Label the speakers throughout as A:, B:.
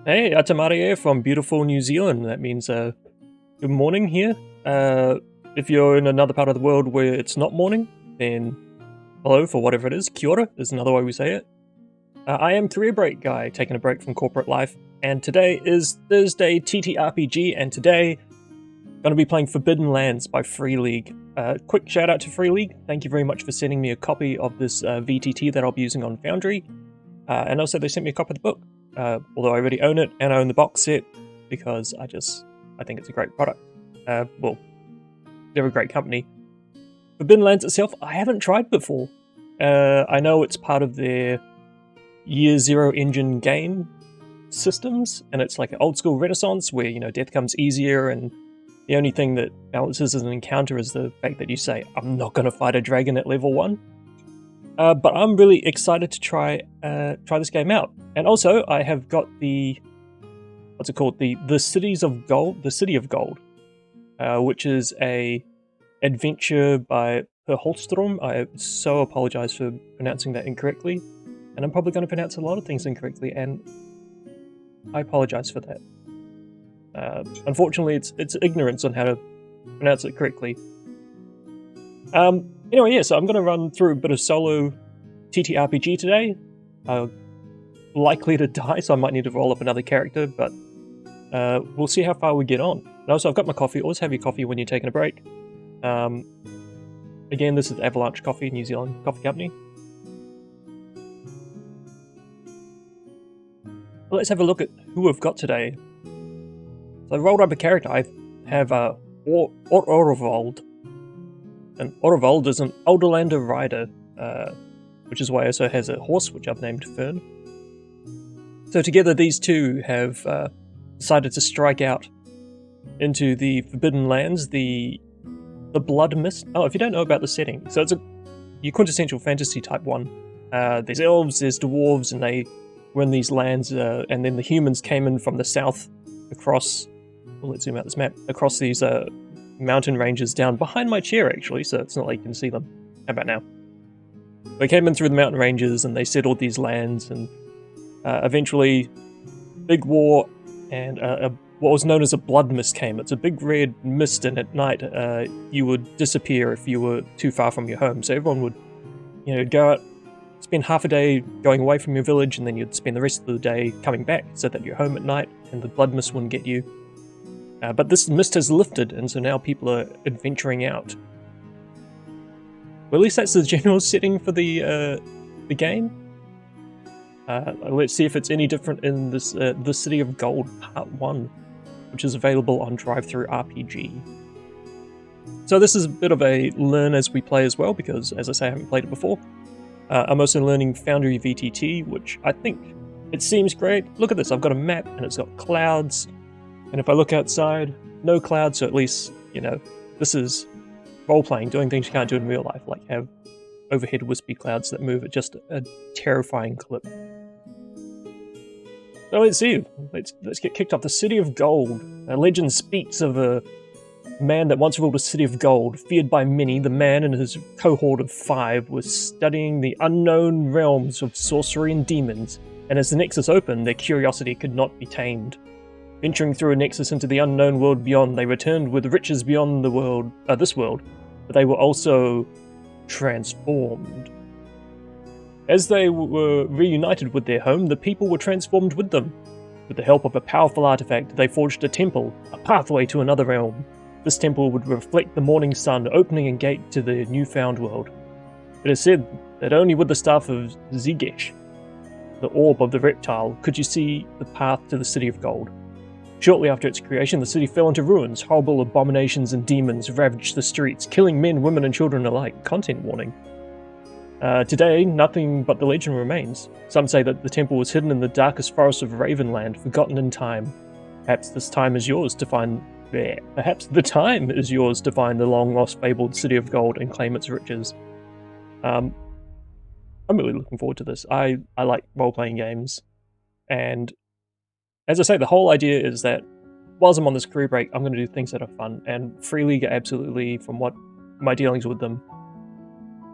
A: Hey, Atamare from beautiful New Zealand. That means good morning here. If you're in another part of the world where it's not morning, then hello for whatever it is. Kia ora is another way we say it. I am Career Break Guy, taking a break from corporate life, and today is Thursday TTRPG, and today I'm going to be playing Forbidden Lands by Free League. Quick shout out to Free League. Thank you very much for sending me a copy of this VTT that I'll be using on Foundry, and also they sent me a copy of the book. Although I already own it and I own the box set because I think it's a great product. Well, they're a great company. Forbidden Lands itself, I haven't tried before. I know it's part of their Year Zero engine game systems, and it's like an old school Renaissance where, death comes easier, and the only thing that balances as an encounter is the fact that you say, I'm not going to fight a dragon at level 1. But I'm really excited to try this game out. And also, I have got the City of Gold, which is a adventure by Per Holstrom. I so apologize for pronouncing that incorrectly, and I'm probably going to pronounce a lot of things incorrectly, and I apologize for that. Unfortunately, it's ignorance on how to pronounce it correctly. Anyway, yeah, so I'm going to run through a bit of solo TTRPG today. Likely to die, so I might need to roll up another character, but we'll see how far we get on. And also, I've got my coffee. Always have your coffee when you're taking a break. Again, this is Avalanche Coffee, New Zealand coffee company. Well, let's have a look at who we've got today. So I rolled up a character. I have Orvold. And Orvold is an Alderlander rider, which is why he also has a horse, which I've named Fern. So together these two have decided to strike out into the Forbidden Lands, the Blood Mist. Oh, if you don't know about the setting, so it's your quintessential fantasy type one. There's elves, there's dwarves, and they were in these lands, and then the humans came in from the south across, well, let's zoom out this map, across these mountain ranges down behind my chair, actually, so it's not like you can see them. How about now? They came in through the mountain ranges and they settled these lands, and eventually big war, and what was known as a blood mist came. It's a big red mist, and at night you would disappear if you were too far from your home. So everyone would go out, spend half a day going away from your village, and then you'd spend the rest of the day coming back so that you're home at night and the blood mist wouldn't get you. But this mist has lifted, and so now people are adventuring out. Well, at least that's the general setting for the game. Let's see if it's any different in this the City of Gold Part 1, which is available on Drive-Thru RPG. So this is a bit of a learn as we play as well, because, as I say, I haven't played it before. I'm also learning Foundry VTT, which I think it seems great. Look at this, I've got a map, and it's got clouds. And if I look outside, no clouds, so at least, this is role-playing, doing things you can't do in real life, like have overhead wispy clouds that move at just a terrifying clip. So let's see, let's get kicked off. The City of Gold. A legend speaks of a man that once ruled a city of gold. Feared by many, the man and his cohort of 5 was studying the unknown realms of sorcery and demons, and as the Nexus opened, their curiosity could not be tamed. Venturing through a nexus into the unknown world beyond, they returned with riches beyond this world, but they were also transformed. As they were reunited with their home, the people were transformed with them. With the help of a powerful artifact, they forged a temple, a pathway to another realm. This temple would reflect the morning sun, opening a gate to the newfound world. It is said that only with the staff of Zigesh, the orb of the reptile, could you see the path to the City of Gold. Shortly after its creation, the city fell into ruins. Horrible abominations and demons ravaged the streets, killing men, women, and children alike. Content warning. Today, nothing but the legend remains. Some say that the temple was hidden in the darkest forest of Ravenland, forgotten in time. Perhaps the time is yours to find the long-lost fabled City of Gold and claim its riches. I'm really looking forward to this. I like role-playing games, and as I say, the whole idea is that whilst I'm on this career break, I'm going to do things that are fun, and Free League are absolutely, from what my dealings with them,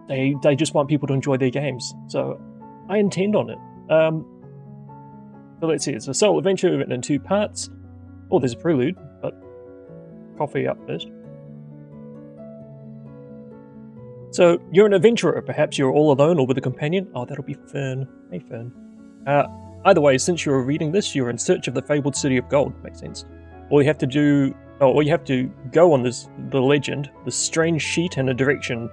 A: they just want people to enjoy their games, so I intend on it. So let's see, it's a solo adventure written in 2 parts. Oh, there's a prelude, but coffee up first. So, you're an adventurer. Perhaps you're all alone or with a companion. Oh, that'll be Fern. Hey, Fern. Either way, since you're reading this, you're in search of the fabled City of Gold. Makes sense. All you have to go on the legend, the strange sheet and a direction.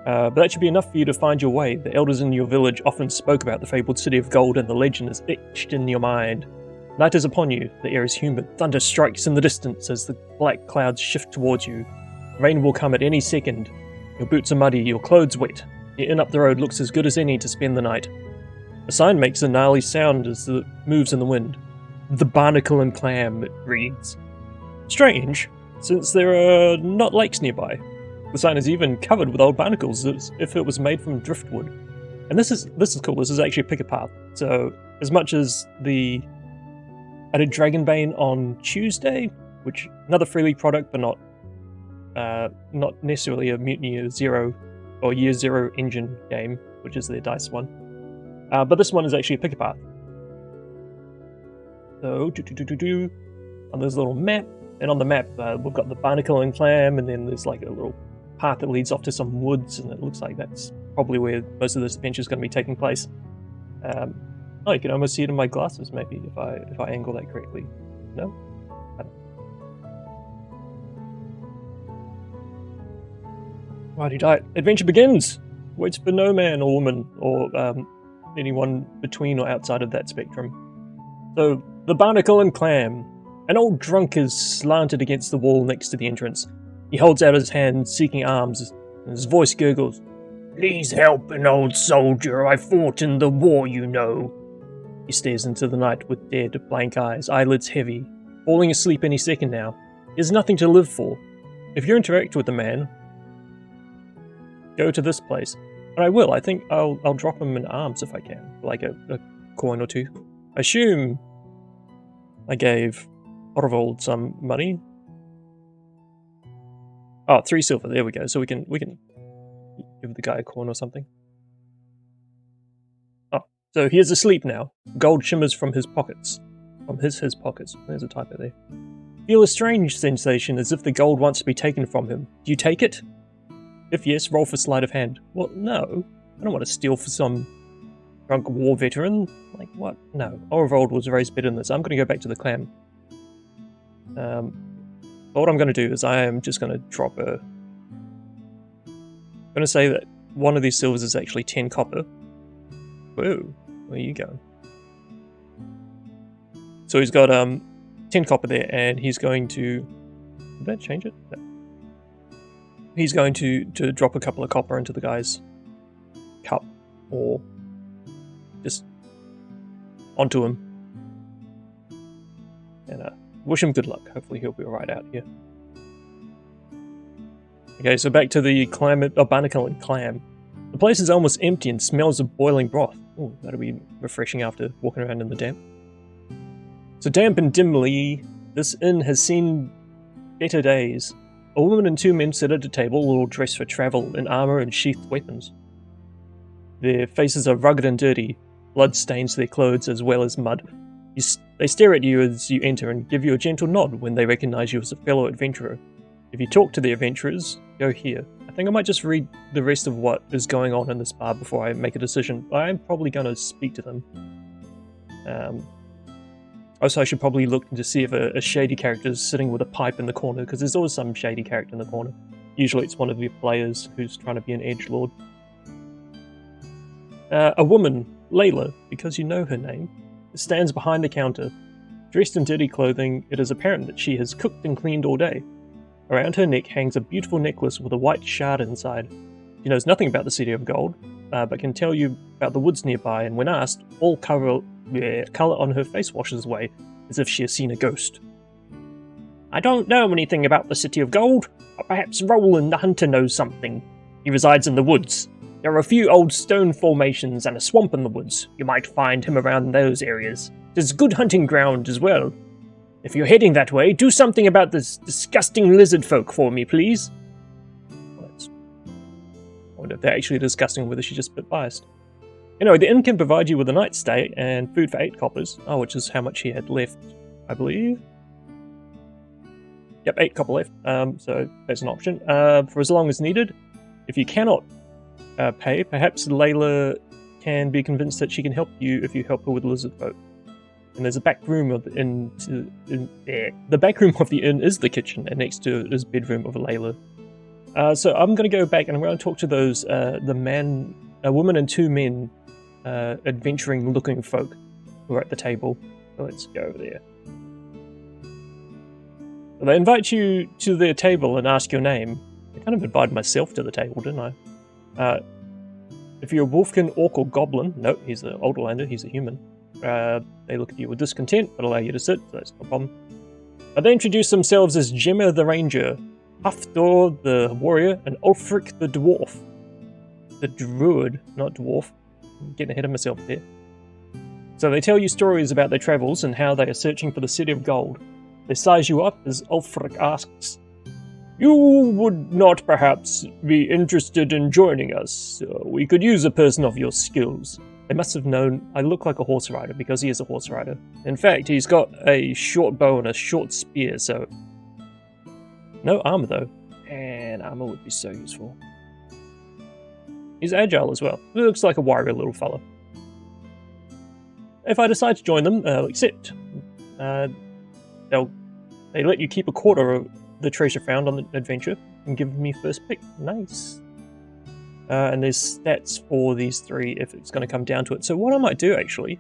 A: But that should be enough for you to find your way. The elders in your village often spoke about the fabled City of Gold, and the legend is etched in your mind. Night is upon you. The air is humid. Thunder strikes in the distance as the black clouds shift towards you. Rain will come at any second. Your boots are muddy, your clothes wet. Your inn up the road looks as good as any to spend the night. A sign makes a gnarly sound as it moves in the wind. The Barnacle and Clam, it reads. Strange, since there are not lakes nearby. The sign is even covered with old barnacles as if it was made from driftwood. And this is cool, this is actually a pick a path. So, as much as I did Dragonbane on Tuesday, which another Free League product, but not necessarily a Mutiny Year Zero or Year Zero engine game, which is their dice one. But this one is actually a pick a path. So, on this little map, and on the map we've got the Barnacle and Clam, and then there's like a little path that leads off to some woods, and it looks like that's probably where most of this adventure is going to be taking place. Oh, you can almost see it in my glasses, maybe, if I angle that correctly. No? I don't. Righty-dight. Adventure begins! Waits for no man or woman, or anyone between or outside of that spectrum. So, the Barnacle and Clam. An old drunk is slanted against the wall next to the entrance. He holds out his hand, seeking alms, and his voice gurgles. Please help an old soldier, I fought in the war, you know. He stares into the night with dead, blank eyes, eyelids heavy, falling asleep any second now. He has nothing to live for. If you interact with the man, go to this place. And I will, I think I'll drop him in alms if I can, like a coin or two. I assume I gave Orvold some money. Oh, 3 silver, there we go. So we can give the guy a coin or something. Oh, so he is asleep now. Gold shimmers from his pockets. From his pockets. There's a typo there. Feel a strange sensation as if the gold wants to be taken from him. Do you take it? If yes, roll for sleight of hand. Well, no. I don't want to steal for some drunk war veteran. Like, what? No. Orvold was raised better than this. I'm going to go back to the clam. What I'm going to do is I am just going to drop I'm going to say that one of these silvers is actually 10 copper. Whoa, where are you going? So he's got 10 copper there, and he's going to... Did that change it? No. He's going to drop a couple of copper into the guy's cup, or just onto him. And wish him good luck. Hopefully he'll be alright out here. Okay, so back to the Barnacle and Clam. The place is almost empty and smells of boiling broth. Ooh, that'll be refreshing after walking around in the damp. So damp and dimly, this inn has seen better days. A woman and 2 men sit at a table, all dressed for travel, in armour and sheathed weapons. Their faces are rugged and dirty. Blood stains their clothes as well as mud. They stare at you as you enter and give you a gentle nod when they recognise you as a fellow adventurer. If you talk to the adventurers, go here. I think I might just read the rest of what is going on in this bar before I make a decision. I'm probably going to speak to them. Also, I should probably look to see if a shady character is sitting with a pipe in the corner, because there's always some shady character in the corner. Usually it's one of the players who's trying to be an edgelord. A woman, Layla, because you know her name, stands behind the counter. Dressed in dirty clothing, it is apparent that she has cooked and cleaned all day. Around her neck hangs a beautiful necklace with a white shard inside. She knows nothing about the City of Gold, but can tell you about the woods nearby, and when asked, all colour on her face washes away, as if she has seen a ghost. I don't know anything about the City of Gold, but perhaps Roland the Hunter knows something. He resides in the woods. There are a few old stone formations and a swamp in the woods. You might find him around those areas. There's good hunting ground as well. If you're heading that way, do something about this disgusting lizard folk for me, please. Well, I wonder if they're actually disgusting, whether she's just a bit biased. Anyway, the inn can provide you with a night's stay and food for 8 coppers. Oh, which is how much he had left, I believe. Yep, 8 copper left. So that's an option. For as long as needed. If you cannot pay, perhaps Layla can be convinced that she can help you if you help her with lizard folk. And there's a back room of the inn. The back room of the inn is the kitchen, and next to it is bedroom of Layla. So I'm going to go back and I'm going to talk to those a woman and 2 men, adventuring-looking folk who are at the table. So let's go over there. So they invite you to their table and ask your name. I kind of invited myself to the table, didn't I? If you're a wolfkin, orc, or goblin, nope, he's the Olderlander, he's a human. They look at you with discontent, but allow you to sit, so that's no problem. They introduce themselves as Gemma the Ranger, Hafthor the Warrior, and Ulfric the Dwarf. The Druid, not Dwarf. I'm getting ahead of myself there. So they tell you stories about their travels and how they are searching for the City of Gold. They size you up as Ulfric asks, "You would not perhaps be interested in joining us? We could use a person of your skills." They must have known I look like a horse rider because he is a horse rider. In fact, he's got a short bow and a short spear, so... No armor though. And armor would be so useful. He's agile as well. He looks like a warrior little fella. If I decide to join them, I'll accept. They let you keep a quarter of the treasure found on the adventure and give me first pick. Nice. And there's stats for these 3 if it's going to come down to it. So what I might do, actually...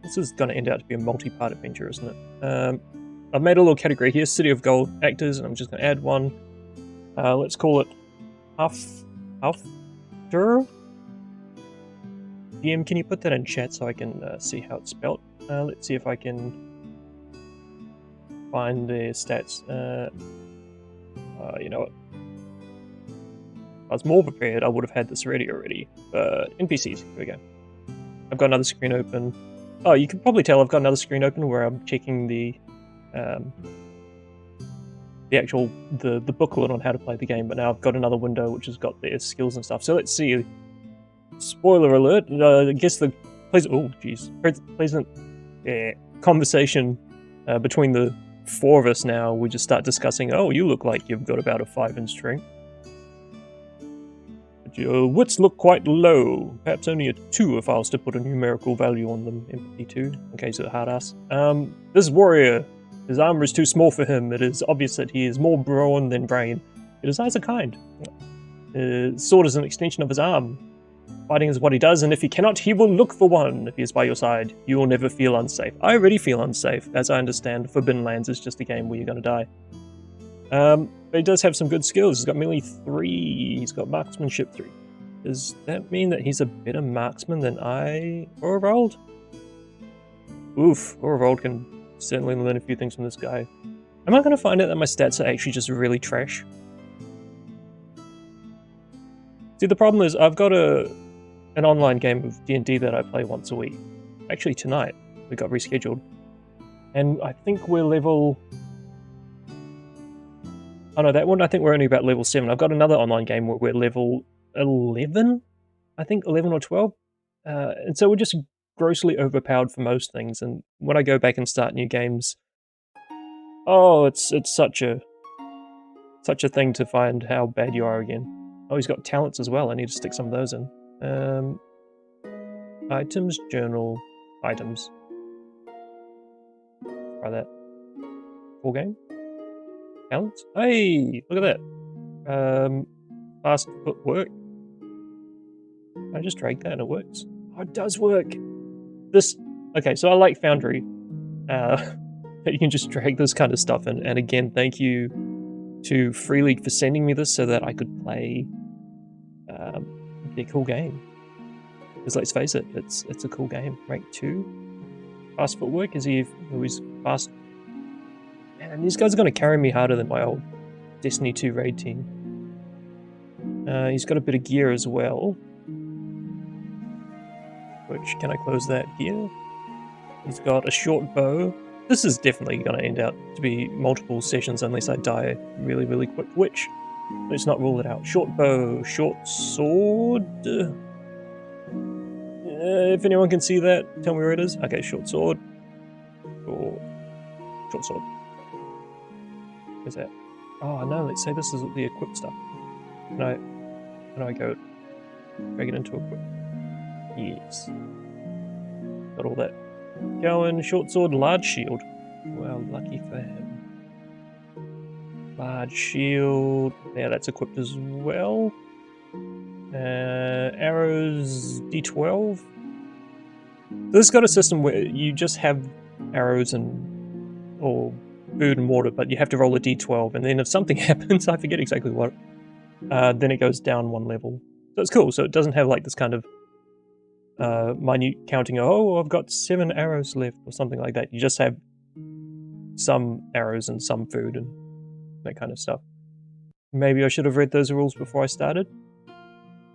A: This is going to end out to be a multi-part adventure, isn't it? I've made a little category here, City of Gold actors, and I'm just going to add one. Let's call it Hafthor. DM, can you put that in chat so I can see how it's spelled? Let's see if I can find their stats. You know what? If I was more prepared, I would have had this ready already. NPCs, here we go. I've got another screen open. Oh, you can probably tell I've got another screen open where I'm checking the booklet on how to play the game, but now I've got another window which has got their skills and stuff. So let's see. Spoiler alert, I guess the pleasant conversation between the 4 of us now, we just start discussing, oh, you look like you've got about a 5 in strength. But your wits look quite low, perhaps only a 2 if I was to put a numerical value on them, empathy 2, in case of hard ass. This warrior, his armor is too small for him. It is obvious that he is more brawn than brain. Yet his eyes are kind. His sword is an extension of his arm. Fighting is what he does, and if he cannot, he will look for one. If he is by your side, you will never feel unsafe. I already feel unsafe. As I understand, Forbidden Lands is just a game where you're going to die. But he does have some good skills. He's got melee 3. He's got marksmanship 3. Does that mean that he's a better marksman than Oravold? Oof, Oravold can certainly learn a few things from this guy. Am I going to find out that my stats are actually just really trash? See, the problem is I've got an online game of D&D that I play once a week. Actually, tonight we got rescheduled. And I think we're level... Oh no, that one I think we're only about level 7. I've got another online game where we're level 11? I think 11 or 12. And so we're just grossly overpowered for most things. And when I go back and start new games... Oh, it's such a thing to find how bad you are again. Oh, he's got talents as well. I need to stick some of those in. Items, journal, items. Try that. Full game. Talents. Hey, look at that. Fast footwork. I just drag that and it works. Oh, it does work. Okay, so I like Foundry. That you can just drag this kind of stuff in. And again, thank you to Free League for sending me this so that I could play their cool game. Because let's face it, it's a cool game. Rank 2. Fast footwork, is he always fast? Man, these guys are going to carry me harder than my old Destiny 2 raid team. He's got a bit of gear as well. Which, can I close that here? He's got a short bow. This is definitely going to end out to be multiple sessions unless I die really, really quick, which, let's not rule it out. Short bow, short sword. If anyone can see that, tell me where it is. Okay, short sword. Or short sword. Where's that? Oh no, let's say this is the equip stuff. Can I go drag it into equip? Yes. Got all that going. Short sword, large shield. Well, lucky for him. Large shield. Yeah, that's equipped as well. Arrows, D12. This has got a system where you just have arrows or food and water, but you have to roll a D12, and then if something happens, I forget exactly what, then it goes down one level. So it's cool. So it doesn't have like this kind of minute counting. Oh, I've got 7 arrows left or something like that. You just have some arrows and some food and that kind of stuff. Maybe I should have read those rules before I started.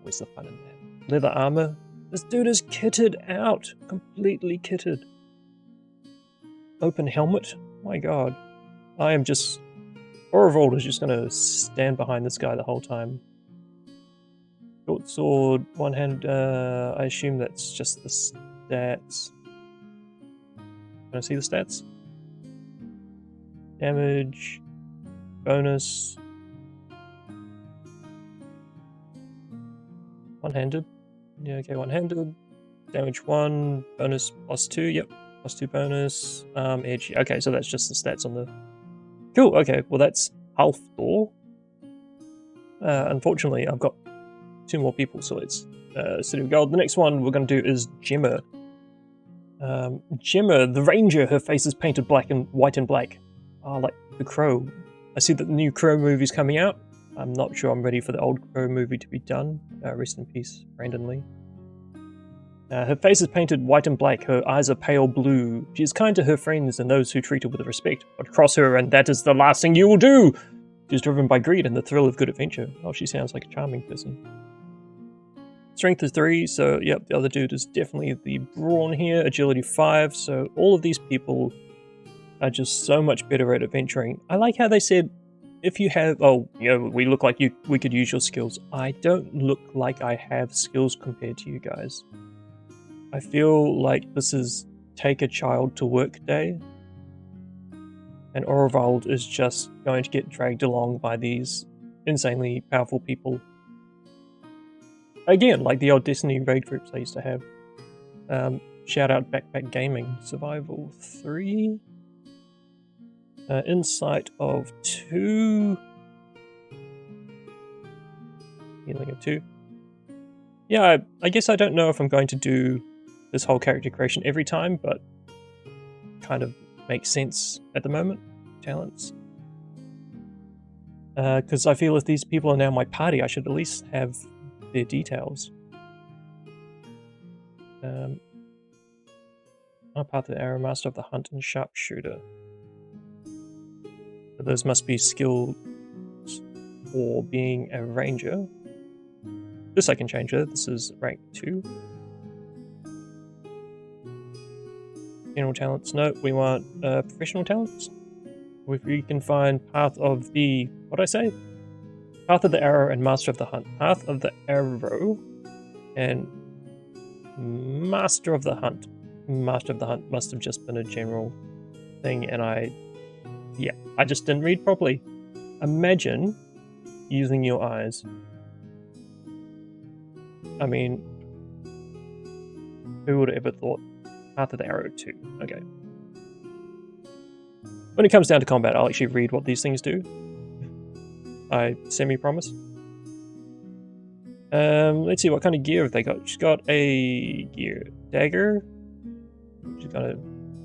A: Where's the fun in that? Leather armor. This dude is kitted out. Completely kitted. Open helmet. My god. I am just... Oravold is just gonna stand behind this guy the whole time. Short sword, one hand, I assume that's just the stats. Can I see the stats? Damage, bonus. One-handed. Yeah, okay, one-handed. Damage 1, bonus +2, yep. +2 bonus. Edge, okay, so that's just the stats on the... Cool, okay, well that's Halfdor. Unfortunately, I've got 2 more people, so it's City of Gold. The next one we're going to do is Gemma. Gemma, the Ranger, her face is painted white and black. Oh, like the Crow. I see that the new Crow movie's coming out. I'm not sure I'm ready for the old Crow movie to be done. Rest in peace, Brandon Lee. Her face is painted white and black. Her eyes are pale blue. She is kind to her friends and those who treat her with respect, but cross her and that is the last thing you will do! She is driven by greed and the thrill of good adventure. Oh, she sounds like a charming person. Strength is 3, so yep, the other dude is definitely the brawn here. Agility 5, so all of these people are just so much better at adventuring. I like how they said, if you have, oh, you know, we look like we could use your skills. I don't look like I have skills compared to you guys. I feel like this is take a child to work day, and Oravold is just going to get dragged along by these insanely powerful people. Again, like the old Destiny raid groups I used to have. Shout out Backpack Gaming. Survival 3. Insight of 2. Healing of 2. Yeah, I guess I don't know if I'm going to do this whole character creation every time, but kind of makes sense at the moment. Talents. Because I feel if these people are now my party, I should at least have their details. Path of the Arrow, Master of the Hunt, and Sharpshooter. So those must be skills for being a ranger. This I can change it. This is rank 2. General talents. No, we want professional talents. If we can find Path of the... What'd I say? Path of the Arrow and Master of the Hunt. Path of the Arrow and Master of the Hunt. Master of the Hunt must have just been a general thing, and I just didn't read properly. Imagine using your eyes. I mean, who would have ever thought? Path of the Arrow 2. Okay. When it comes down to combat, I'll actually read what these things do. I semi-promise. Let's see, what kind of gear have they got? She's got a gear dagger. She's got a...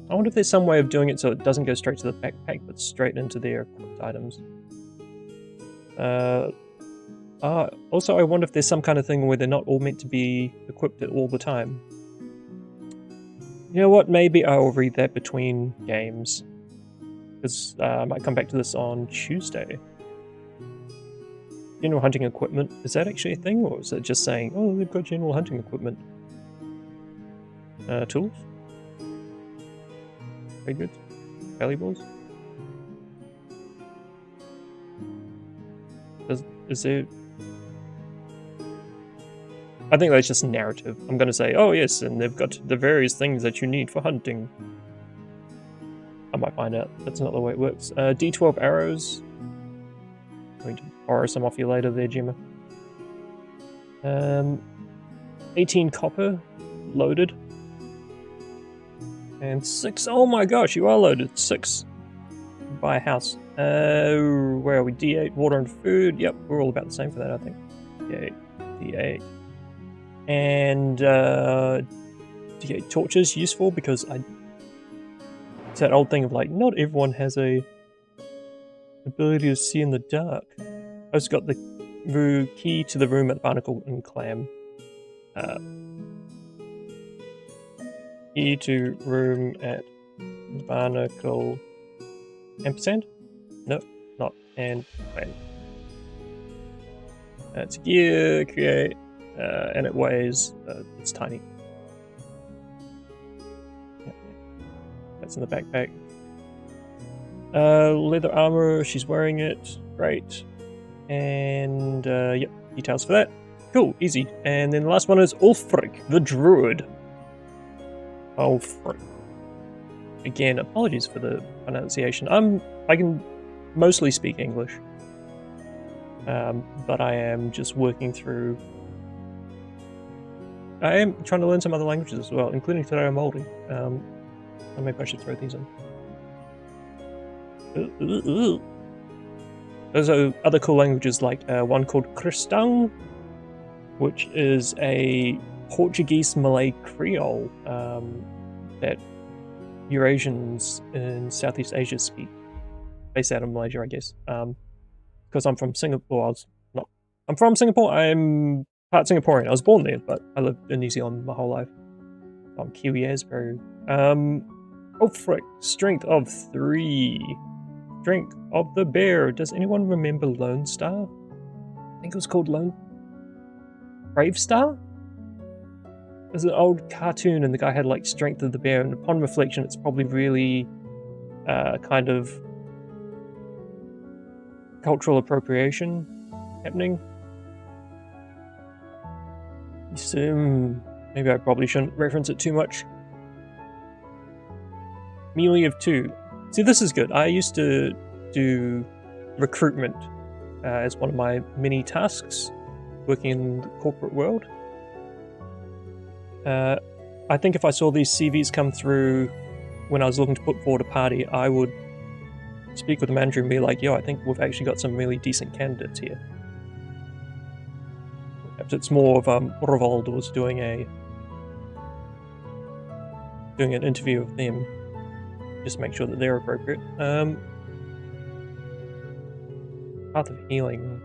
A: I wonder if there's some way of doing it so it doesn't go straight to the backpack, but straight into their equipped items. Also, I wonder if there's some kind of thing where they're not all meant to be equipped all the time. You know what? Maybe I'll read that between games. Because I might come back to this on Tuesday. General hunting equipment. Is that actually a thing? Or is it just saying, oh, they've got general hunting equipment? Tools? Very good. Valuables? Is there... I think that's just narrative. I'm going to say, oh yes, and they've got the various things that you need for hunting. I might find out that's not the way it works. D12 arrows. I'm going to borrow some off you later there, Gemma. 18 copper, loaded. And 6, oh my gosh, you are loaded. 6. Buy a house. Where are we? D8, water and food. Yep, we're all about the same for that, I think. D8, D8. And D8 torches, useful because it's that old thing of like, not everyone has a ability to see in the dark. I've just got the key to the room at Barnacle and Clam. Key to room at Barnacle ampersand? No, not and Clam. It's gear, create, and it weighs, it's tiny. That's in the backpack. Leather armor, she's wearing it. Great. And, yep, details for that. Cool, easy. And then the last one is Ulfric, the Druid. Ulfric. Again, apologies for the pronunciation. I can mostly speak English. But I am just working through... I am trying to learn some other languages as well, including Te Reo Māori. Maybe I should throw these in. There's other cool languages like one called Cristão, which is a Portuguese Malay Creole that Eurasians in Southeast Asia speak. Based out of Malaysia, I guess. Because I'm from Singapore. I'm from Singapore. I'm part Singaporean. I was born there, but I lived in New Zealand my whole life. I'm Kiwi as per. Oh frick! Strength of 3. Strength of the bear. Does anyone remember Lone Star? I think it was called Brave Star? There's an old cartoon and the guy had like Strength of the Bear, and upon reflection it's probably really kind of cultural appropriation happening. Maybe I probably shouldn't reference it too much. Melee of 2. See, this is good. I used to do recruitment as one of my many tasks working in the corporate world. I think if I saw these CVs come through when I was looking to put forward a party, I would speak with the manager and be like, yo, I think we've actually got some really decent candidates here. Perhaps it's more of Orvold was doing an interview of them. Just make sure that they're appropriate. Path of Healing.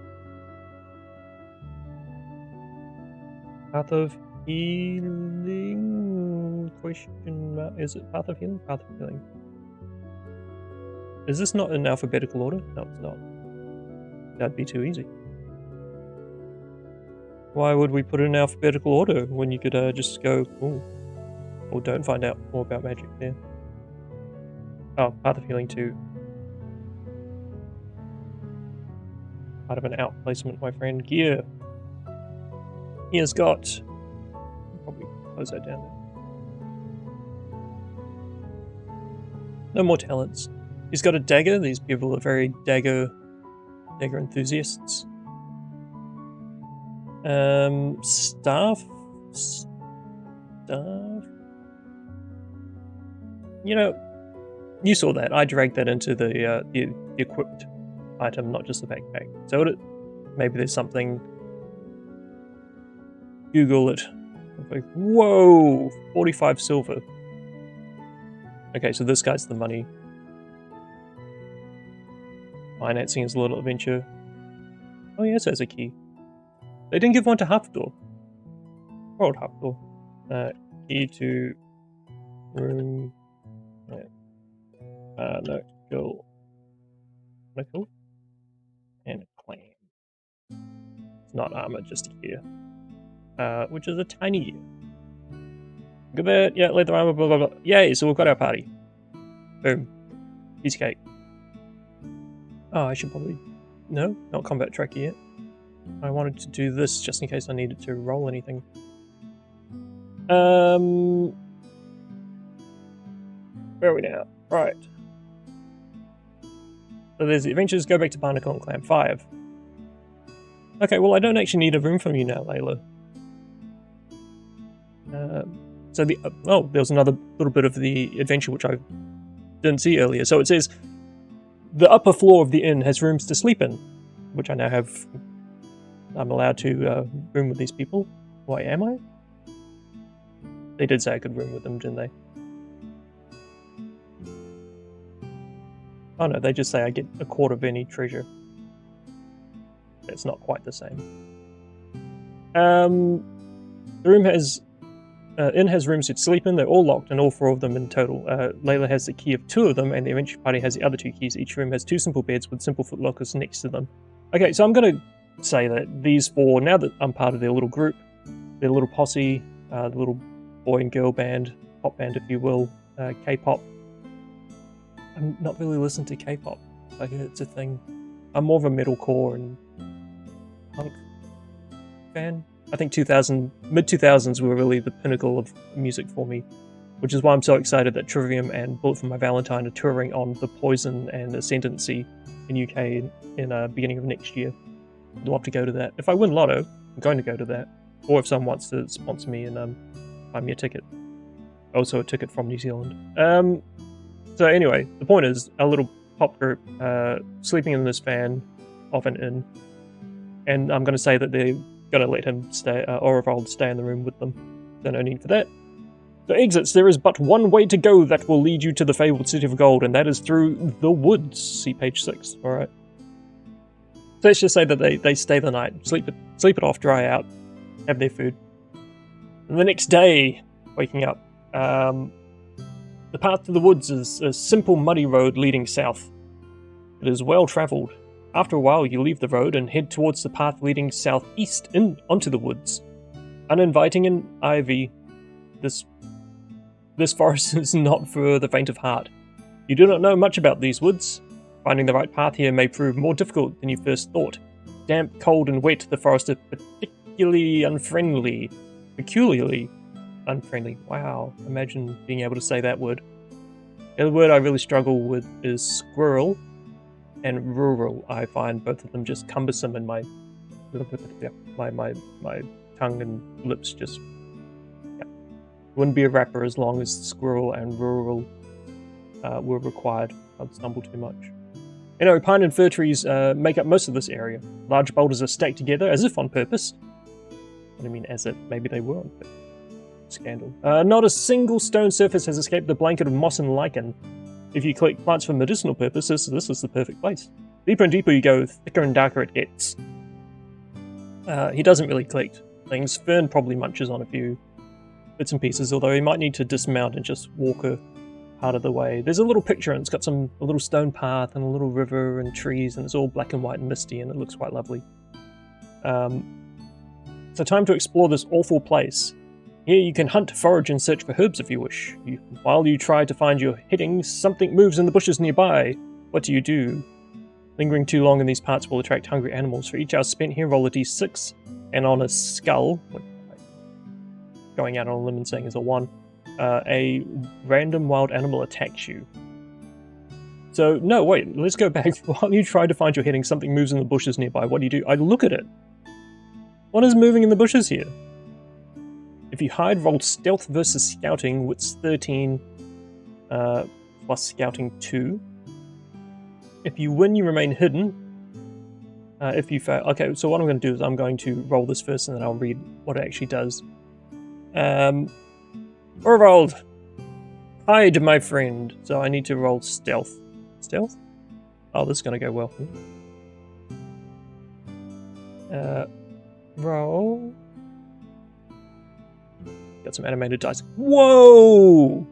A: Path of Healing? Question mark. Is it Path of Healing? Path of Healing. Is this not in alphabetical order? No, it's not. That'd be too easy. Why would we put it in alphabetical order when you could just go, ooh, or don't find out more about magic there? Oh, Path of Healing 2. Part of an outplacement, my friend. Gear. He has got... I'll probably close that down there. No more talents. He's got a dagger. These people are very dagger enthusiasts. Staff? Staff? You know, you saw that. I dragged that into the equipped item, not just the backpack. So maybe there's something... Google it. Like, whoa! 45 silver. Okay, so this guy's the money. Financing is a little adventure. Oh yes, there's a key. They didn't give one to Haftor. Poor old Haftor. Key to room... Nickel. And a clam. It's not armor, just a gear. Which is a tiny gear. Look at that. Yeah, leather armor, blah, blah, blah. Yay, so we've got our party. Boom. Piece of cake. Oh, I should probably... No, not combat tracker yet. I wanted to do this just in case I needed to roll anything. Where are we now? Right. So there's the adventures, go back to Barnacle and Clan 5. Okay, well I don't actually need a room from you now, Layla. So there was another little bit of the adventure which I didn't see earlier. So it says, the upper floor of the inn has rooms to sleep in, which I now have. I'm allowed to room with these people. Why am I? They did say I could room with them, didn't they? Oh no, they just say I get a quarter of any treasure. It's not quite the same. The room has inn has rooms to sleep in. They're all locked, and all 4 of them in total. Layla has the key of 2 of them, and the adventure party has the other 2 keys. Each room has 2 simple beds with simple footlockers next to them. Okay, so I'm going to say that these 4, now that I'm part of their little group, their little posse, the little boy and girl band, pop band if you will, K-pop. I'm not really listening to K-pop. Like, it's a thing. I'm more of a metalcore and punk fan. I think mid-2000s were really the pinnacle of music for me, which is why I'm so excited that Trivium and Bullet for My Valentine are touring on The Poison and Ascendancy in UK in beginning of next year. I'd love to go to that. If I win Lotto, I'm going to go to that. Or if someone wants to sponsor me and buy me a ticket. Also a ticket from New Zealand. So anyway, the point is, our little pop group sleeping in this van of an inn, and I'm going to say that they're going to let him stay, Orvald stay in the room with them. So no need for that. So exits, there is but one way to go that will lead you to the fabled City of Gold, and that is through the woods. See page 6. Alright. So let's just say that they stay the night, sleep it off, dry out, have their food. And the next day, waking up, the path to the woods is a simple muddy road leading south. It is well travelled. After a while, you leave the road and head towards the path leading southeast onto the woods. Uninviting and ivy, this forest is not for the faint of heart. You do not know much about these woods. Finding the right path here may prove more difficult than you first thought. Damp, cold, and wet, the forest is peculiarly unfriendly. Wow, imagine being able to say that word. The other word I really struggle with is squirrel and rural. I find both of them just cumbersome, and my tongue and lips just wouldn't be a rapper as long as squirrel and rural were required. I'd stumble too much. Anyway, pine and fir trees make up most of this area. Large boulders are stacked together as if on purpose. What do you mean as if? Maybe they were on purpose. Scandal. Not a single stone surface has escaped the blanket of moss and lichen. If you collect plants for medicinal purposes, this is the perfect place. Deeper and deeper you go, thicker and darker it gets. He doesn't really collect things. Fern probably munches on a few bits and pieces, although he might need to dismount and just walk a part of the way. There's a little picture, and it's got a little stone path and a little river and trees, and it's all black and white and misty, and it looks quite lovely. So time to explore this awful place. Here you can hunt, forage, and search for herbs if you wish. While you try to find your headings, something moves in the bushes nearby. What do? Lingering too long in these parts will attract hungry animals. For each hour spent here, roll a d6, and on a skull, going out on a limb and saying is a 1, a random wild animal attacks you. So, no, wait, let's go back. While you try to find your heading, something moves in the bushes nearby. What do? I look at it. What is moving in the bushes here? If you hide, roll stealth versus scouting, wits 13, plus scouting 2. If you win, you remain hidden. If you fail... Okay, so what I'm going to do is I'm going to roll this first, and then I'll read what it actually does. Orvald! Hide, my friend! So I need to roll stealth. Stealth? Oh, this is going to go well for me. Roll... Got some animated dice. Whoa!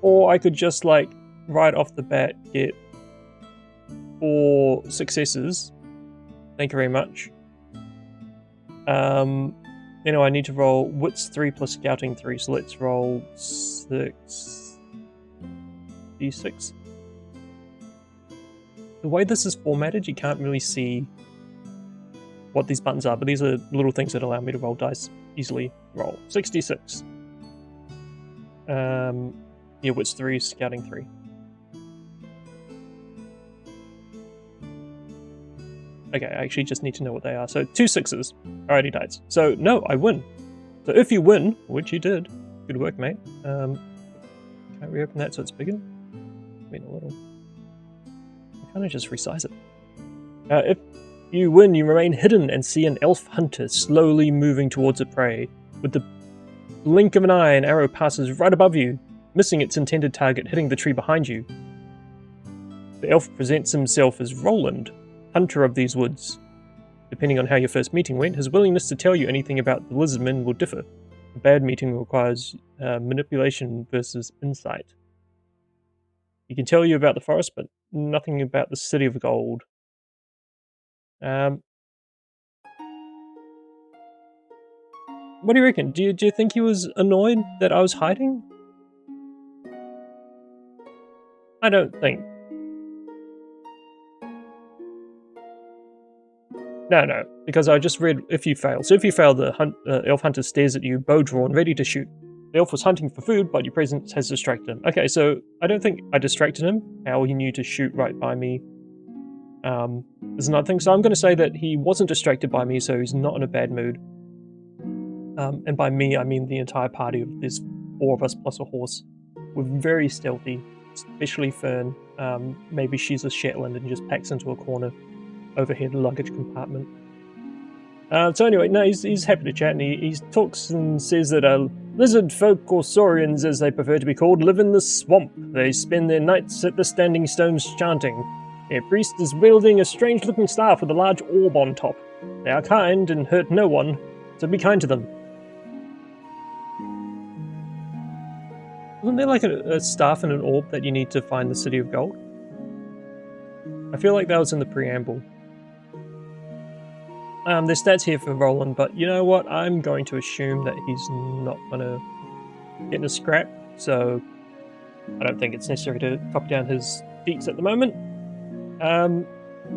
A: Or I could just, like, right off the bat get 4 successes. Thank you very much. I need to roll wits 3 plus scouting 3, so let's roll 6 d6. the way this is formatted, you can't really see what these buttons are, but these are little things that allow me to roll dice easily. Roll 66. Yeah, wits 3, scouting 3. Okay, I actually just need to know what they are. So 2 6s. Alrighty, dice. So no, I win. So if you win, which you did, good work, mate. Can't reopen that so it's bigger. I mean, a little. I kind of just resize it. If you win, you remain hidden and see an elf hunter slowly moving towards a prey. With the blink of an eye, an arrow passes right above you, missing its intended target, hitting the tree behind you. The elf presents himself as Roland, hunter of these woods. Depending on how your first meeting went, his willingness to tell you anything about the lizardmen will differ. A bad meeting requires manipulation versus insight. He can tell you about the forest, but nothing about the City of Gold. What do you reckon? Do you think he was annoyed that I was hiding? I don't think. No, because I just read if you fail. So if you fail, the elf hunter stares at you, bow drawn, ready to shoot. The elf was hunting for food, but your presence has distracted him. Okay, so I don't think I distracted him. How he knew to shoot right by me is another thing. So I'm going to say that he wasn't distracted by me, so he's not in a bad mood. And by me, I mean the entire party. There's 4 of us plus a horse. We're very stealthy, especially Fern. Maybe she's a Shetland and just packs into a corner. Overhead luggage compartment. So anyway, no, he's happy to chat, and he talks and says that lizard folk, or saurians as they prefer to be called, live in the swamp. They spend their nights at the standing stones chanting. Their priest is wielding a strange-looking staff with a large orb on top. They are kind and hurt no one, so be kind to them. Wasn't there like a staff and an orb that you need to find the City of Gold? I feel like that was in the preamble. There's stats here for Roland, but you know what? I'm going to assume that he's not going to get in a scrap, so I don't think it's necessary to copy down his feats at the moment.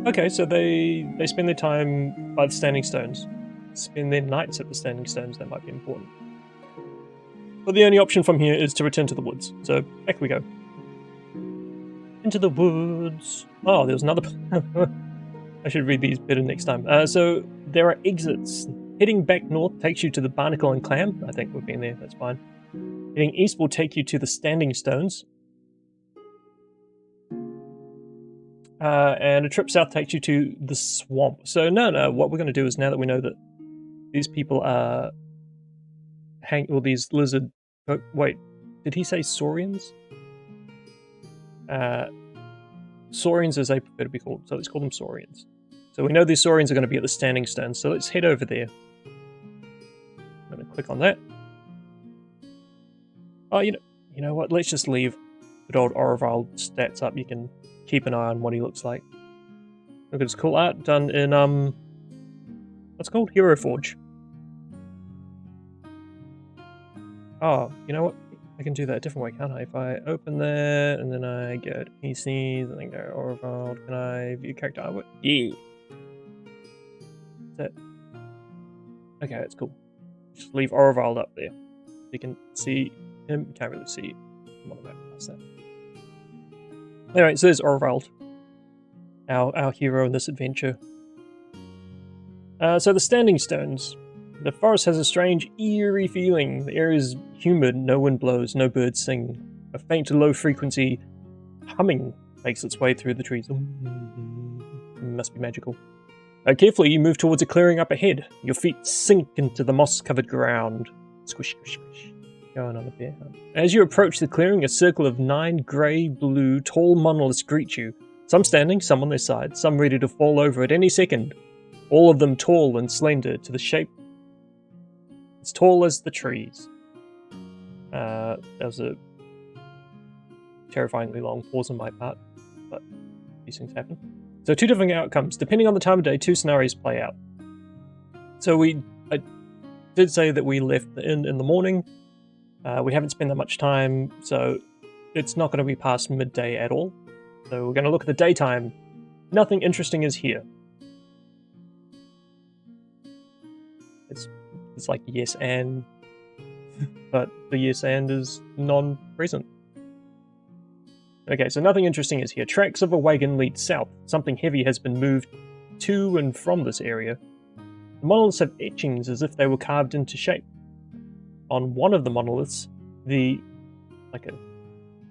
A: Okay, so they spend their time by the Standing Stones. Spend their nights at the Standing Stones, that might be important. But the only option from here is to return to the woods, so back we go. Into the woods. Oh, there was another... I should read these better next time. So there are exits. Heading back north takes you to the Barnacle and Clam. I think we've been there, that's fine. Heading east will take you to the Standing Stones. And a trip south takes you to the swamp. So no, what we're going to do is, now that we know that these people are... these lizard... Oh, wait, did he say saurians? Saurians as they prefer to be called, so let's call them saurians. So we know these saurians are going to be at the Standing Stones, so let's head over there. I'm going to click on that. Oh, you know what? Let's just leave good old Orvald stats up. You can keep an eye on what he looks like. Look at this cool art done in what's it called? Hero Forge. Oh, you know what? I can do that a different way, can't I? If I open that, and then I go to PCs, and then go Orvald, can I view character artwork? Yeah. That's it. Okay, that's cool. Just leave Orvald up there. You can see him. You can't really see him on the map past that. Anyway, so there's Orvald, our hero in this adventure. So the Standing Stones. The forest has a strange, eerie feeling. The air is humid, no wind blows, no birds sing. A faint, low-frequency humming makes its way through the trees. Must be magical. Carefully, you move towards a clearing up ahead. Your feet sink into the moss-covered ground. Squish, squish, squish. Going on a bear hunt. As you approach the clearing, a circle of 9 grey-blue, tall monoliths greet you. Some standing, some on their side, some ready to fall over at any second. All of them tall and slender, to the shape as tall as the trees. That was a terrifyingly long pause on my part, but these things happen. So 2 different outcomes. Depending on the time of day, 2 scenarios play out. So I did say that we left the inn in the morning. We haven't spent that much time, so it's not going to be past midday at all. So we're going to look at the daytime nothing interesting is here. It's like yes and, but the yes and is non-present. Okay, so nothing interesting is here. Tracks of a wagon lead south. Something heavy has been moved to and from this area. The monoliths have etchings as if they were carved into shape. On one of the monoliths, like a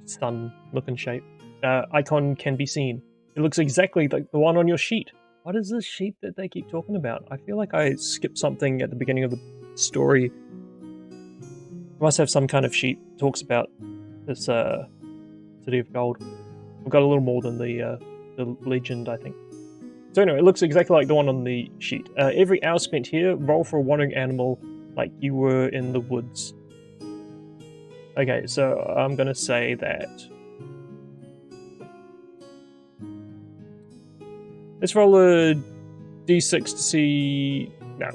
A: sun-looking shape, icon can be seen. It looks exactly like the one on your sheet. What is this sheet that they keep talking about? I feel like I skipped something at the beginning of the story. I must have some kind of sheet that talks about this City of Gold. We've got a little more than the legend, I think. So anyway, it looks exactly like the one on the sheet. Every hour spent here, roll for a wandering animal like you were in the woods. Okay, so I'm going to say that... Let's roll a d6 to see... No.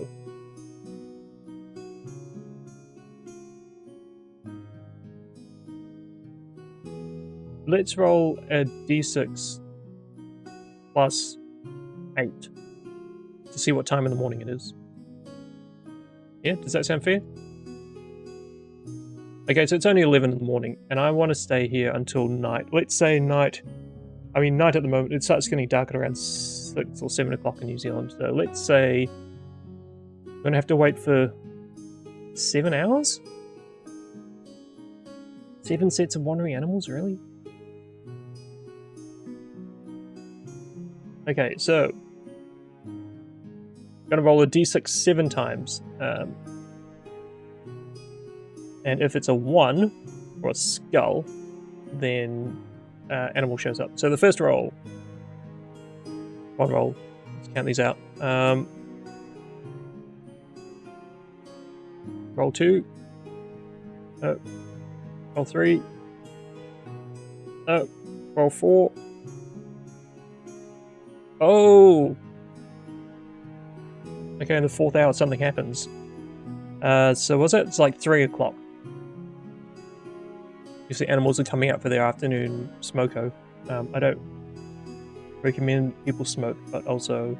A: Let's roll a d6 plus 8 to see what time in the morning it is. Yeah, does that sound fair? Okay, so it's only 11 in the morning, and I want to stay here until night. Let's say night... I mean, night at the moment, it starts getting dark at around 6 or 7 o'clock in New Zealand. So let's say I'm going to have to wait for 7 hours? 7 sets of wandering animals, really? Okay, so I'm going to roll a d6 7 times. And if it's a 1 or a skull, then animal shows up. So the first roll, one roll, let's count these out. Roll 2, roll 3, roll 4. Oh! Okay, in the 4th hour something happens. So was it? It's like 3 o'clock. You see animals are coming out for their afternoon smoko. I don't recommend people smoke, but also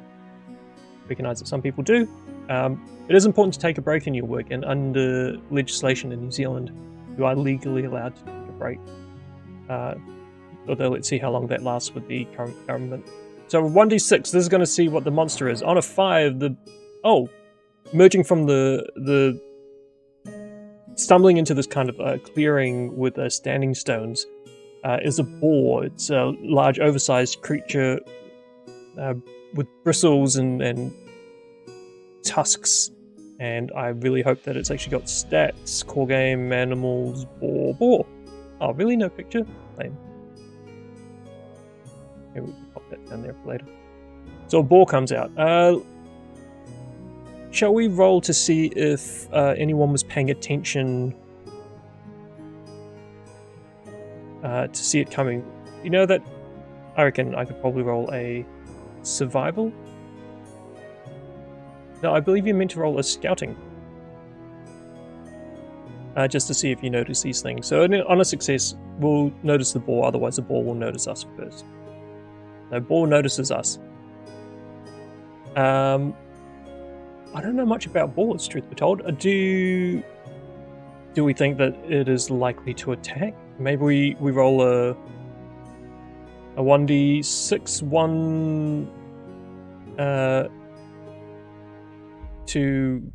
A: recognize that some people do. It is important to take a break in your work, and under legislation in New Zealand, you are legally allowed to take a break. Although let's see how long that lasts with the current government. So 1d6, this is going to see what the monster is. On a 5, emerging from the stumbling into this kind of clearing with standing stones is a boar. It's a large, oversized creature with bristles and tusks. And I really hope that it's actually got stats. Core game, animals, boar. Oh, really? No picture? Lame. Maybe we can pop that down there for later. So a boar comes out. Shall we roll to see if anyone was paying attention to see it coming? You know that I reckon I could probably roll a survival? No, I believe you meant to roll a scouting. Just to see if you notice these things. So on a success, we'll notice the boar, otherwise the boar will notice us first. No, boar notices us. I don't know much about boars, truth be told. Do we think that it is likely to attack? Maybe we roll a 1d6, 1 to...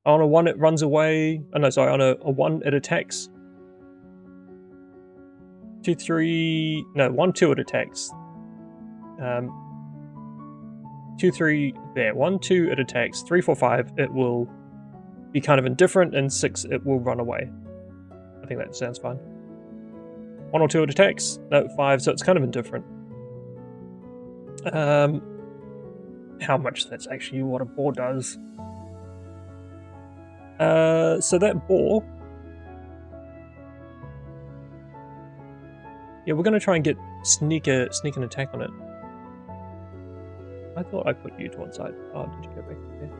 A: On a 1 it runs away. Oh no, sorry, on a 1 it attacks. 2, 3... No, 1, 2 it attacks. 2, 3, there. 1, 2 it attacks. 3, 4, 5 it will be kind of indifferent, and 6 it will run away. I think that sounds fine. 1 or 2 it attacks. No, 5, so it's kind of indifferent. How much that's actually what a boar does. So that boar... Yeah, we're going to try and get sneak an attack on it. I thought I put you to one side. Oh, did you go back there?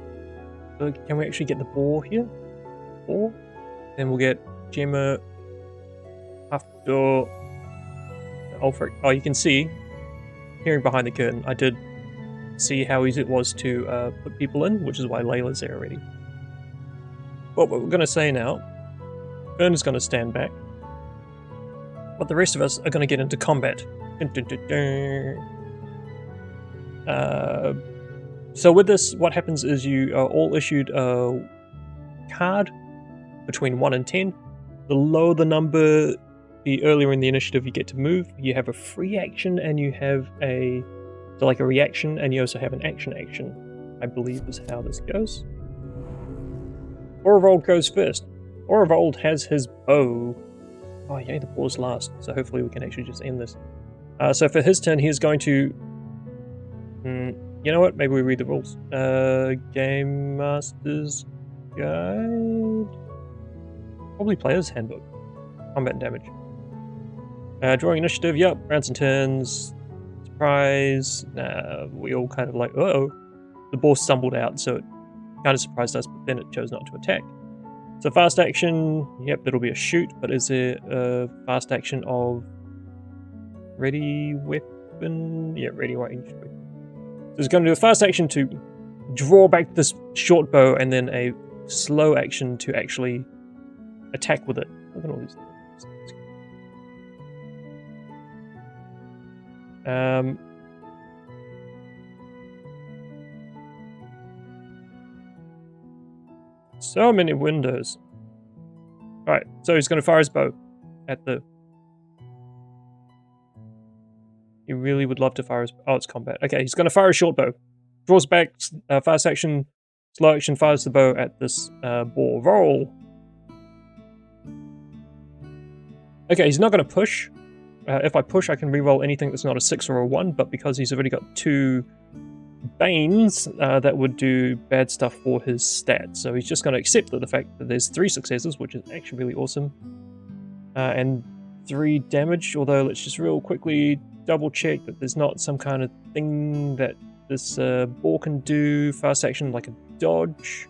A: So can we actually get the boar here? Boar? Then we'll get Gemma, Haftor, Oh, frick. Oh, you can see, peering behind the curtain, I did see how easy it was to put people in, which is why Layla's there already. But what we're going to say now, Fern is going to stand back, but the rest of us are going to get into combat. Dun, dun, dun, dun. So with this, what happens is you are all issued a card between 1 and 10. The lower the number, the earlier in the initiative you get to move. You have a free action and you have a reaction, and you also have an action, I believe is how this goes. Oravold goes first. Oravold has his bow. Oh yay, the boar's last, so hopefully we can actually just end this. So for his turn, he's going to... you know what, maybe we read the rules. Game Master's Guide? Probably Player's Handbook. Combat and damage. Drawing initiative, yep, rounds and turns. Surprise. We all kind of like, uh-oh. The boar stumbled out, so it kind of surprised us, but then it chose not to attack. So fast action, yep, it'll be a shoot, but is there a fast action of ready weapon? Yeah, ready ranged weapon. So it's going to do a fast action to draw back this short bow, and then a slow action to actually attack with it. Look at all these things. So many windows. Alright, so he's going to fire his bow at the... He really would love to fire his... Oh, it's combat. Okay, he's going to fire a short bow. Draws back, fast action, slow action, fires the bow at this boar. Roll! Okay, he's not going to push. If I push, I can reroll anything that's not a 6 or a 1, but because he's already got 2 Banes, that would do bad stuff for his stats. So he's just going to accept the fact that there's 3 successes, which is actually really awesome. And 3 damage, although let's just real quickly double check that there's not some kind of thing that this boar can do. Fast action like a dodge.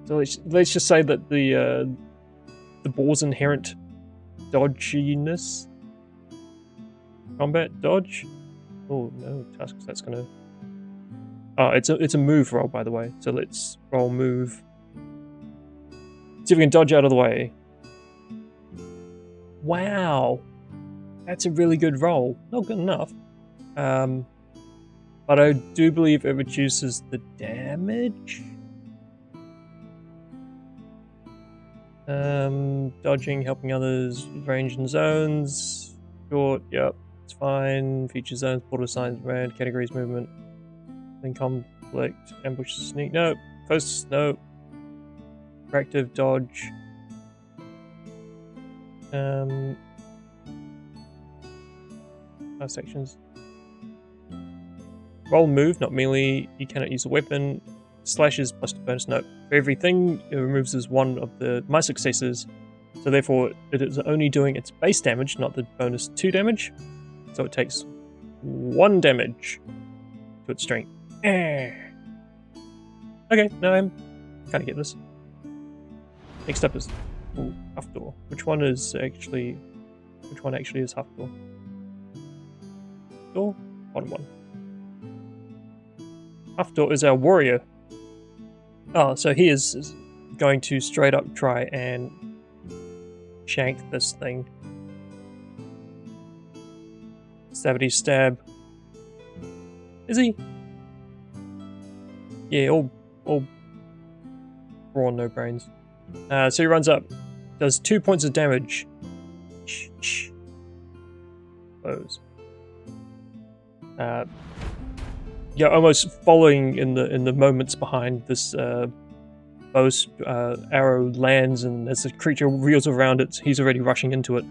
A: So let's just say that the boar's inherent dodginess. Combat dodge. Oh no, tasks. That's gonna. Oh, it's a move roll, by the way. So let's roll move. See if we can dodge out of the way. Wow, that's a really good roll. Not good enough. But I do believe it reduces the damage. Dodging, helping others, range and zones. Short, yep, it's fine. Feature zones, border signs, red, categories, movement. Then conflict, ambush, sneak, nope. Close, nope. Active, dodge. Sections. Roll move, not melee. You cannot use a weapon. Slashes plus bonus note. For everything, it removes as one of my successes, so therefore it is only doing its base damage, not the bonus 2 damage. So it takes 1 damage to its strength. Okay, no, I'm kind of get this. Next up is Haftor. Which one actually is Haftor? Door? Bottom one. Haftor is our warrior. Oh, so he is going to straight up try and shank this thing. Stabity stab. Is he? Yeah, all raw, no brains. So he runs up, does 2 points of damage. Close. Yeah, almost following in the moments behind this bow arrow lands, and as the creature reels around it, he's already rushing into it.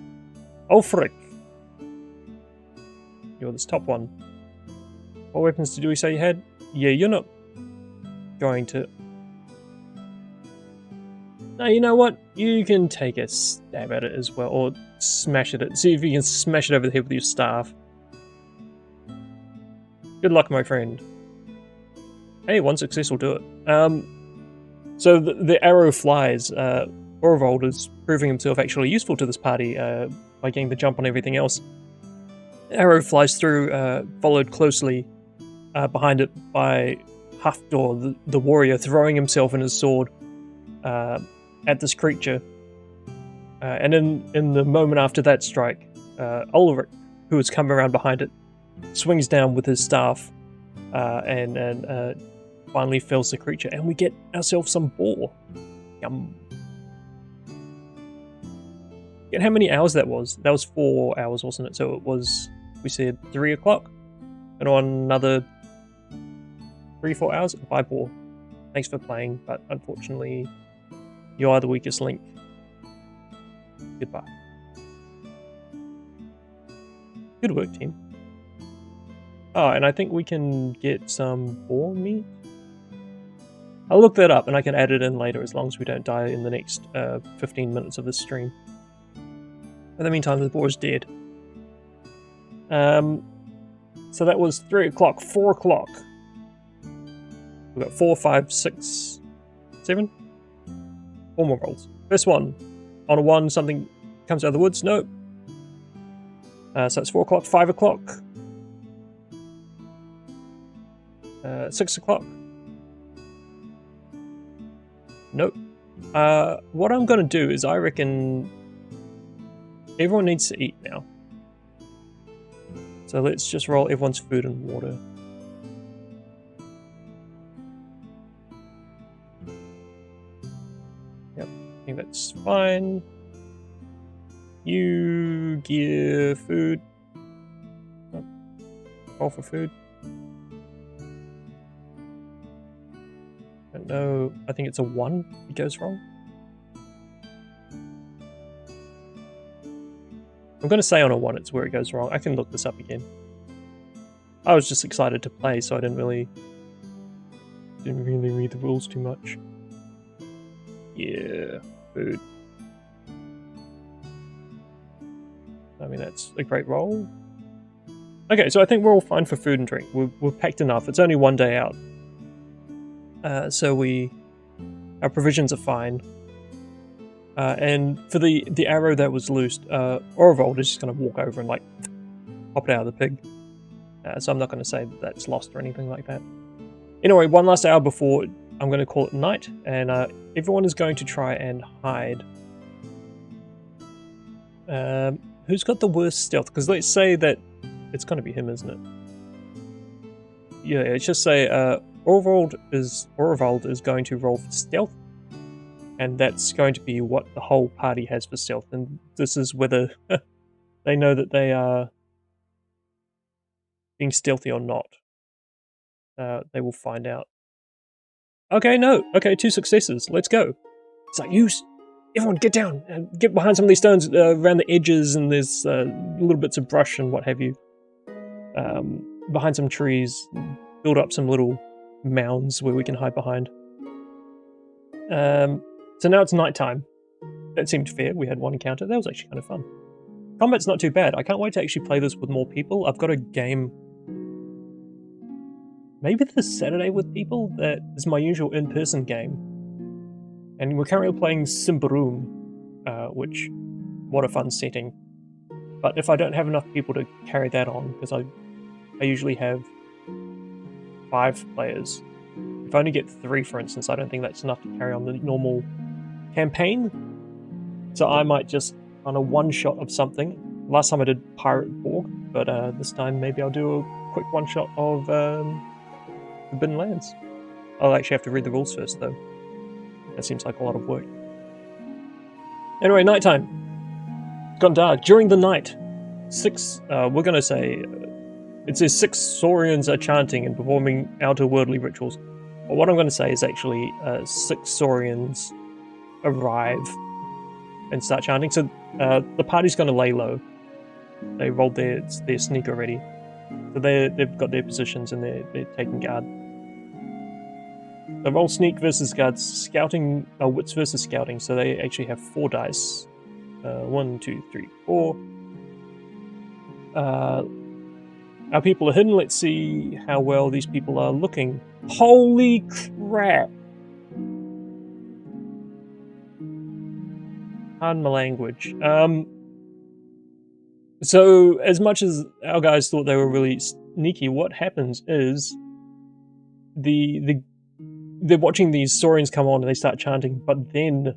A: Ulfric! You're this top one. What weapons did we say you had? Yeah, you're not going to... No, you know what? You can take a stab at it as well, or smash it. See if you can smash it over the head with your staff. Good luck, my friend. Hey, 1 success will do it. So the arrow flies. Orvold is proving himself actually useful to this party by getting the jump on everything else. Arrow flies through, followed closely behind it by Hafdor, the warrior, throwing himself and his sword at this creature. And in the moment after that strike, Ulrich, who has come around behind it, swings down with his staff and finally fells the creature, and we get ourselves some boar. Yum. Get how many hours that was? That was 4 hours, wasn't it? So it was, we said 3 o'clock, and on another 3-4 hours, bye boar. Thanks for playing, but unfortunately, you are the weakest link. Goodbye. Good work, team. Oh, and I think we can get some boar meat. I'll look that up and I can add it in later as long as we don't die in the next 15 minutes of this stream. In the meantime, the boar is dead. So that was 3 o'clock, 4 o'clock. We've got 4, 5, 6, 7. 4 more rolls. First one. On a 1, something comes out of the woods. No. So it's 4 o'clock, 5 o'clock. 6 o'clock. Nope. What I'm going to do is I reckon everyone needs to eat now. So let's just roll everyone's food and water. Yep, I think that's fine. You gear food. Oh, roll for food. Don't know. I think it's a 1. It goes wrong. I'm going to say on a 1 it's where it goes wrong. I can look this up again. I was just excited to play, so I didn't really read the rules too much. Yeah, food. I mean, that's a great roll. Okay, so I think we're all fine for food and drink. We've packed enough. It's only 1 day out. So our provisions are fine. And for the arrow that was loosed, Orvold is just going to walk over and like pop it out of the pig. So I'm not going to say that that's lost or anything like that. Anyway, 1 last hour before I'm going to call it night, and everyone is going to try and hide. Who's got the worst stealth? Because let's say that it's going to be him, isn't it? Yeah, let's just say Orvold is going to roll for stealth, and that's going to be what the whole party has for stealth. And this is whether they know that they are being stealthy or not. They will find out. Okay, no. Okay, 2 successes. Let's go. It's like, everyone get down and get behind some of these stones around the edges, and there's little bits of brush and what have you. Behind some trees, build up some little mounds where we can hide behind. So now it's nighttime. That seemed fair. We had 1 encounter. That was actually kind of fun. Combat's not too bad. I can't wait to actually play this with more people. I've got a game maybe this Saturday with people. That is my usual in-person game. And we're currently playing Symbaroum, which, what a fun setting. But if I don't have enough people to carry that on, because I usually have 5 players. If I only get 3, for instance, I don't think that's enough to carry on the normal campaign. So I might just on a one-shot of something. Last time I did Pirate Borg, but this time maybe I'll do a quick one-shot of Forbidden Lands. I'll actually have to read the rules first, though. That seems like a lot of work. Anyway, nighttime. It's gone dark. During the night, 6, we're going to say, it says 6 Saurians are chanting and performing outer-worldly rituals. But what I'm going to say is actually 6 Saurians arrive and start chanting. So the party's going to lay low. They rolled their sneak already. So they've got their positions and they're taking guard. So roll sneak versus guards, scouting, wits versus scouting. So they actually have 4 dice. 1, 2, 3, 4. Our people are hidden. Let's see how well these people are looking. Holy crap! Pardon my language. So, as much as our guys thought they were really sneaky, what happens is they're watching these Saurians come on and they start chanting, but then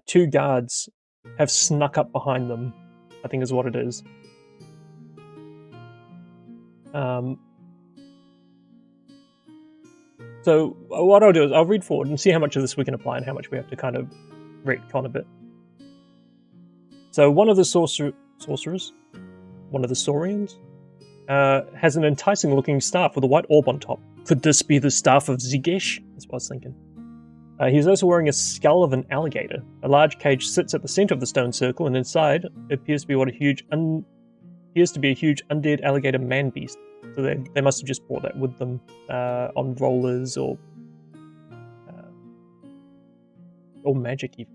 A: two guards have snuck up behind them, I think is what it is. So what I'll do is I'll read forward and see how much of this we can apply and how much we have to kind of retcon a bit. So one of the sorcerers, one of the Saurians, has an enticing looking staff with a white orb on top. Could this be the staff of Zigesh? That's what I was thinking. He's also wearing a skull of an alligator. A large cage sits at the center of the stone circle, and inside appears to be a huge undead alligator man beast. So they must have just brought that with them on rollers or magic even.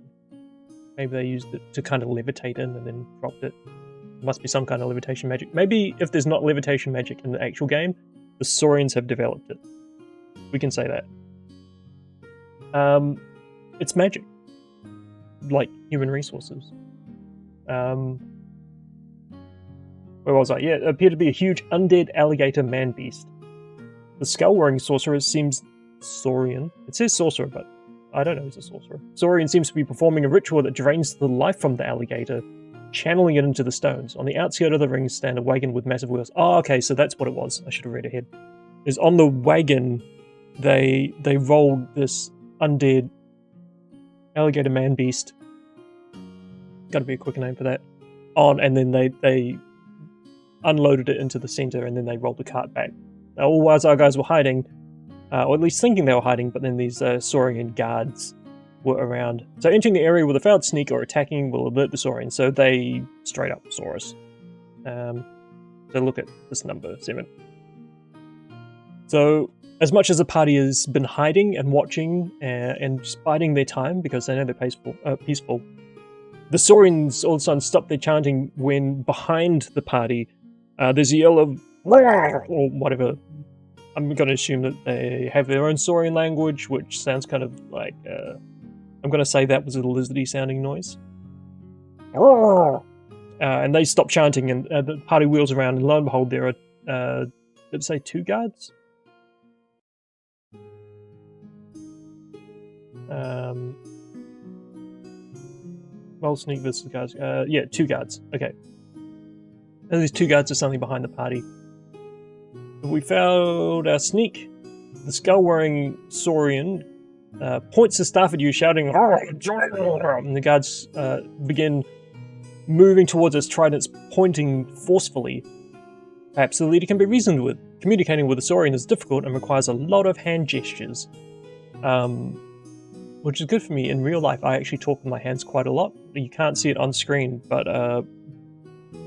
A: Maybe they used it to kind of levitate in and then dropped it. Must be some kind of levitation magic. Maybe if there's not levitation magic in the actual game, the Saurians have developed it. We can say that. It's magic. Like human resources. Where was I? Yeah, it appeared to be a huge undead alligator man beast. The skull-wearing sorcerer seems Saurian. It says sorcerer, but I don't know who's a sorcerer. Saurian seems to be performing a ritual that drains the life from the alligator, channeling it into the stones. On the outskirts of the ring stand a wagon with massive wheels. Oh, okay, so that's what it was. I should have read ahead. Is on the wagon, they rolled this undead alligator man beast. Gotta be a quicker name for that. On, and then they unloaded it into the center, and then they rolled the cart back. Now, all while our guys were hiding, or at least thinking they were hiding, but then these Saurian guards were around. So entering the area with a failed sneak or attacking will alert the Saurians, so they straight up saw us. So look at this number, 7. So, as much as the party has been hiding and watching and just biding their time because they know they're peaceful, the Saurians all of a sudden stop their chanting when behind the party there's a yell of or whatever. I'm going to assume that they have their own Saurian language, which sounds kind of like I'm going to say that was a lizardy sounding noise. And they stop chanting, and the party wheels around, and lo and behold, there are, let's say, 2 guards? Well, sneak versus guards. Yeah, 2 guards. Okay. And these 2 guards are suddenly behind the party. We failed our sneak. The skull-wearing Saurian points the staff at you, shouting, and the guards begin moving towards us, tridents pointing forcefully. Perhaps the leader can be reasoned with. Communicating with a Saurian is difficult and requires a lot of hand gestures. Which is good for me. In real life, I actually talk with my hands quite a lot. You can't see it on screen, but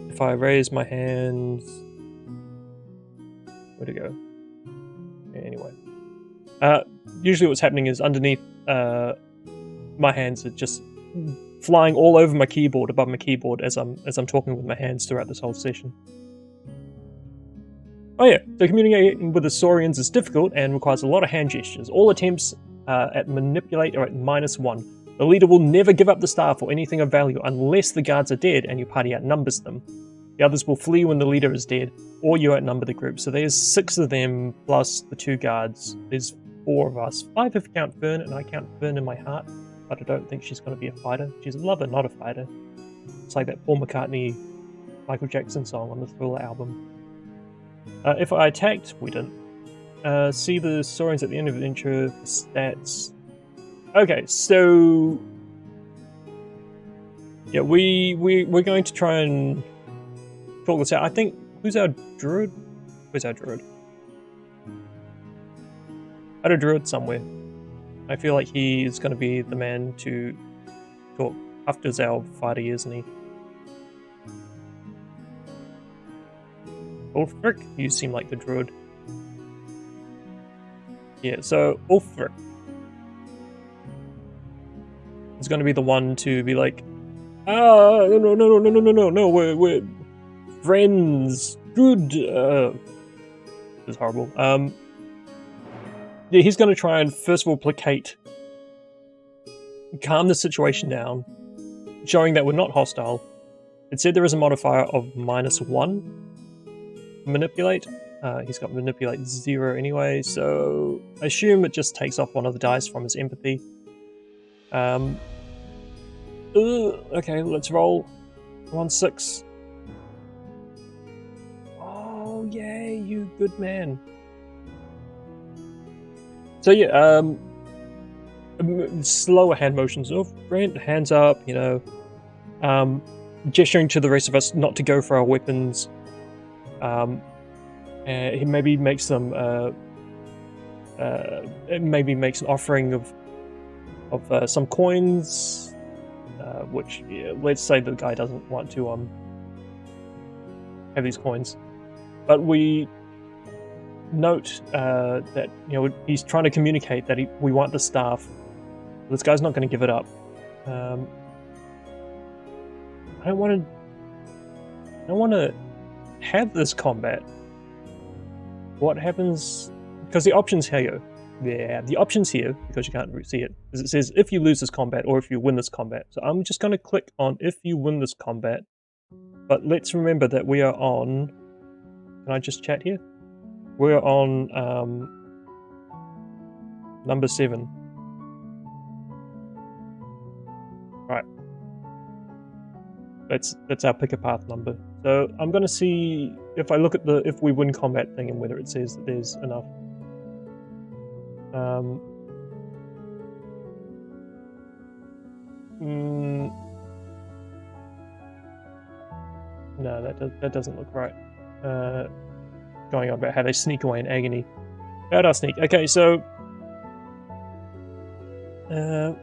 A: if I raise my hands... Where'd it go? Anyway. Usually what's happening is underneath my hands are just flying all over my keyboard, above my keyboard, as I'm talking with my hands throughout this whole session. Oh yeah, so communicating with the Saurians is difficult and requires a lot of hand gestures. All attempts at manipulate are at -1. The leader will never give up the staff or anything of value unless the guards are dead and your party outnumbers them. The others will flee when the leader is dead, or you outnumber the group. So there's 6 of them, plus the 2 guards. There's 4 of us. 5 if you count Fern, and I count Fern in my heart, but I don't think she's going to be a fighter. She's a lover, not a fighter. It's like that Paul McCartney, Michael Jackson song on the Thriller album. If I attacked, we didn't. See the Saurians at the end of the intro, stats. Okay, so... Yeah, we're going to try and talk this out. I think, who's our druid? Where's our druid? I had a druid somewhere. I feel like he is going to be the man to talk. Hufter's our fighter, isn't he? Ulfric? You seem like the druid. Yeah, so Ulfric is going to be the one to be like, no, we're friends. Good. This is horrible. Yeah, he's going to try and first of all placate, calm the situation down, showing that we're not hostile. It said there is a modifier of -1 manipulate. He's got manipulate 0 anyway, so I assume it just takes off one of the dice from his empathy. Okay, let's roll. 1-6. Oh, yay, you good man. So yeah, slower hand motions of Brent, hands up, you know, gesturing to the rest of us not to go for our weapons. He maybe makes them, maybe makes an offering of some coins, which, yeah, let's say the guy doesn't want to have these coins, but we note that, you know, he's trying to communicate that we want the staff. This guy's not going to give it up. I don't want to have this combat. What happens? Because the options here, the options here, because you can't see it, is it says if you lose this combat or if you win this combat. So I'm just going to click on if you win this combat. But let's remember that we are on. Can I just chat here? We're on number 7. Right. That's our pick a path number. So I'm gonna see if I look at the if we win combat thing and whether it says that there's enough. No, that doesn't look right. Going on about how they sneak away in agony. How'd I sneak? Okay, so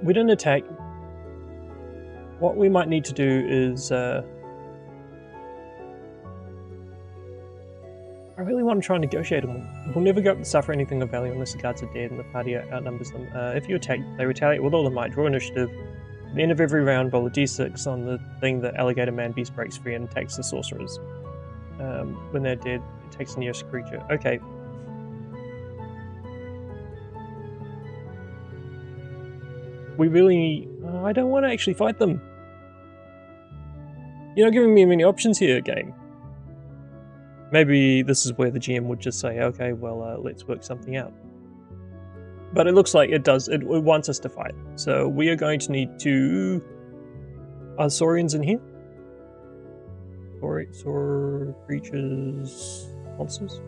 A: we didn't attack. What we might need to do is I really want to try and negotiate them. We'll never go up and suffer anything of value unless the guards are dead and the party outnumbers them. If you attack, they retaliate with all their might. Draw initiative. At the end of every round, roll a d6 on the thing that Alligator Man Beast breaks free and attacks the sorcerers. When they're dead, it takes the nearest creature. Okay. We really... I don't want to actually fight them. You're not giving me many options here, game. Maybe this is where the GM would just say, okay, well, let's work something out. But it looks like it does. It wants us to fight. So we are going to need to... Are Saurians in here? Saur creatures... monsters?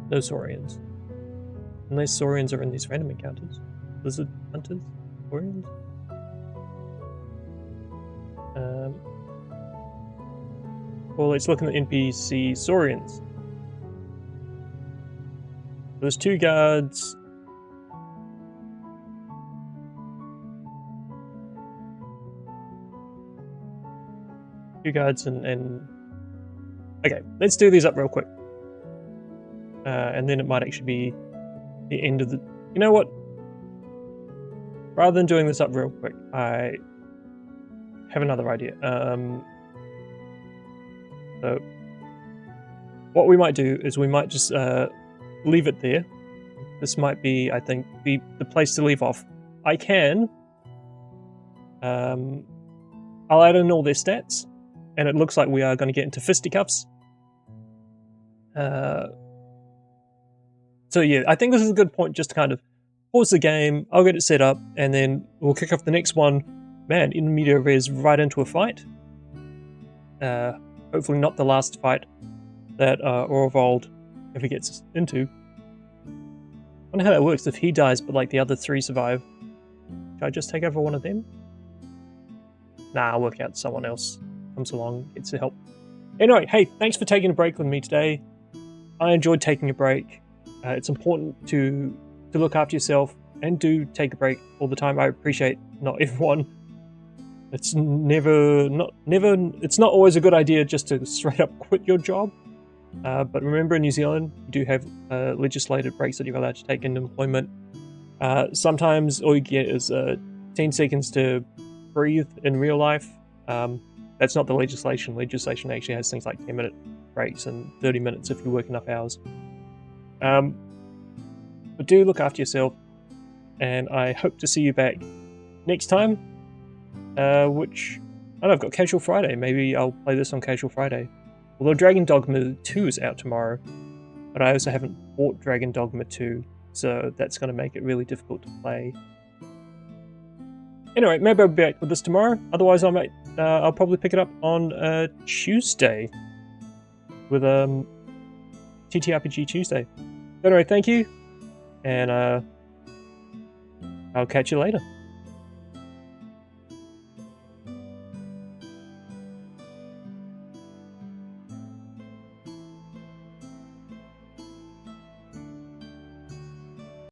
A: No Saurians. Unless Saurians are in these random encounters. Lizard hunters? Saurians? Well, let's look at the NPC Saurians. There's 2 guards. And... Okay, let's do these up real quick. And then it might actually be the end of the... You know what? Rather than doing this up real quick, I have another idea. So what we might do is we might just leave it there. This might be, I think, the place to leave off. I can... I'll add in all their stats, and it looks like we are going to get into fisticuffs. So yeah, I think this is a good point just to kind of pause the game, I'll get it set up, and then we'll kick off the next one. Man, in media res right into a fight. Hopefully not the last fight that Orvald ever gets into. I wonder how that works if he dies but like the other 3 survive. Should I just take over one of them? Nah, I'll work out someone else comes along, gets the help. Anyway, hey, thanks for taking a break with me today. I enjoyed taking a break. It's important to look after yourself and do take a break all the time. I appreciate not everyone. It's it's not always a good idea just to straight up quit your job. But remember, in New Zealand, you do have legislated breaks that you're allowed to take in employment. Sometimes all you get is 10 seconds to breathe in real life. That's not the legislation. Legislation actually has things like 10-minute breaks and 30 minutes if you work enough hours. But do look after yourself. and I hope to see you back next time, which, I don't know, I've got Casual Friday. Maybe I'll play this on Casual Friday. Although Dragon Dogma 2 is out tomorrow, but I also haven't bought Dragon Dogma 2, so that's going to make it really difficult to play. Anyway, maybe I'll be back with this tomorrow. Otherwise, I'll probably pick it up on Tuesday with TTRPG Tuesday. Anyway, thank you, and I'll catch you later.